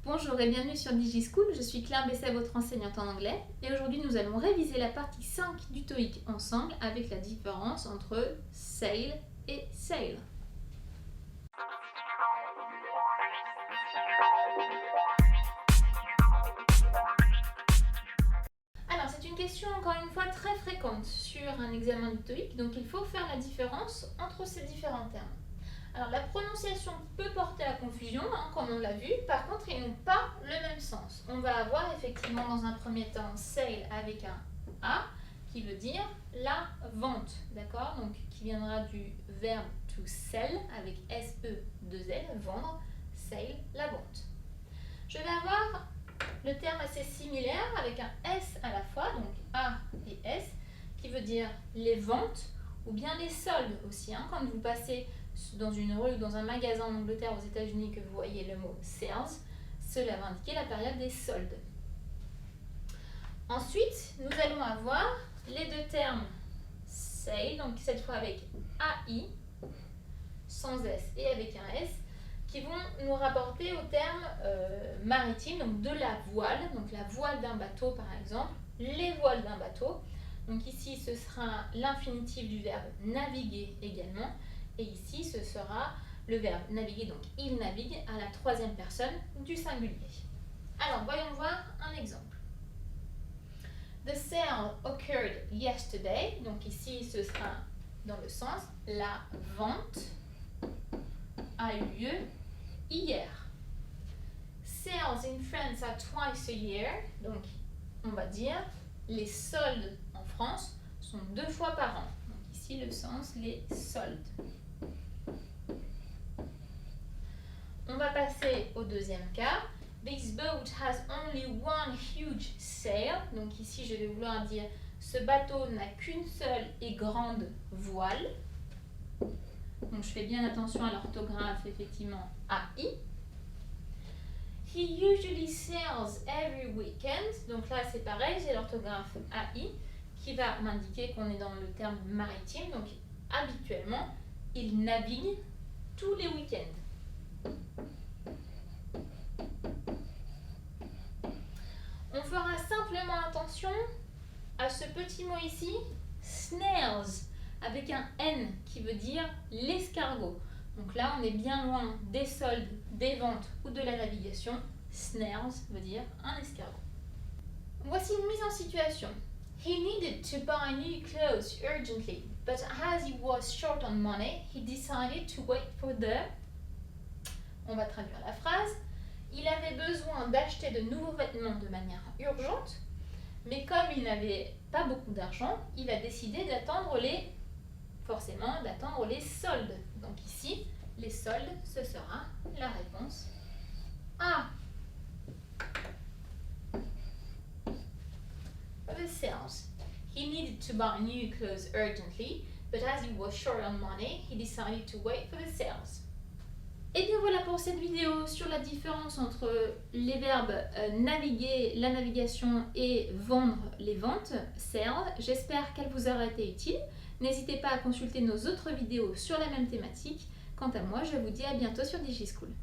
Bonjour et bienvenue sur DigiSchool, je suis Claire Besset, votre enseignante en anglais et aujourd'hui nous allons réviser la partie 5 du TOEIC ensemble avec la différence entre sail et sail. Alors c'est une question encore une fois très fréquente sur un examen du TOEIC, donc il faut faire la différence entre ces différents termes. Alors la prononciation peut porter à confusion, comme on l'a vu, par contre ils n'ont pas le même sens. On va avoir effectivement dans un premier temps sail avec un A qui veut dire la vente, d'accord? Donc qui viendra du verbe to sell avec S-E-2-L, vendre, sail, la vente. Je vais avoir le terme assez similaire avec un S à la fois, donc A et S, qui veut dire les ventes ou bien les soldes aussi. Quand vous passez dans une rue ou dans un magasin en Angleterre, aux États-Unis, que vous voyez le mot sales, cela va indiquer la période des soldes. Ensuite, nous allons avoir les deux termes sail, donc cette fois avec AI, sans S et avec un S, qui vont nous rapporter au terme maritime, donc de la voile, donc la voile d'un bateau par exemple, les voiles d'un bateau. Donc ici, ce sera l'infinitif du verbe naviguer également. Et ici, ce sera le verbe naviguer, donc il navigue, à la troisième personne du singulier. Alors, voyons voir un exemple. The sale occurred yesterday. Donc ici, ce sera dans le sens la vente a eu lieu hier. Sales in France are twice a year. Donc, on va dire les soldes en France sont 2 fois par an. Donc ici, le sens, les soldes. On va passer au deuxième cas. This boat has only one huge sail. Donc ici, je vais vouloir dire ce bateau n'a qu'une seule et grande voile. Donc je fais bien attention à l'orthographe, effectivement, AI. He usually sails every weekend. Donc là, c'est pareil, j'ai l'orthographe AI qui va m'indiquer qu'on est dans le terme maritime. Donc habituellement, il navigue tous les week-ends. On fera simplement attention à ce petit mot ici, snails, avec un N qui veut dire l'escargot. Donc là, on est bien loin des soldes, des ventes ou de la navigation. Snails veut dire un escargot. Voici une mise en situation. He needed to buy new clothes urgently, but as he was short on money, he decided to wait for the... On va traduire la phrase. Il avait besoin d'acheter de nouveaux vêtements de manière urgente, mais comme il n'avait pas beaucoup d'argent, il a décidé d'attendre les soldes. Donc ici, les soldes, ce sera la réponse A. The sales. He needed to buy new clothes urgently, but as he was short on money, he decided to wait for the sales. Et bien voilà pour cette vidéo sur la différence entre les verbes naviguer, la navigation et vendre, les ventes, sail. J'espère qu'elle vous aura été utile. N'hésitez pas à consulter nos autres vidéos sur la même thématique. Quant à moi, je vous dis à bientôt sur DigiSchool.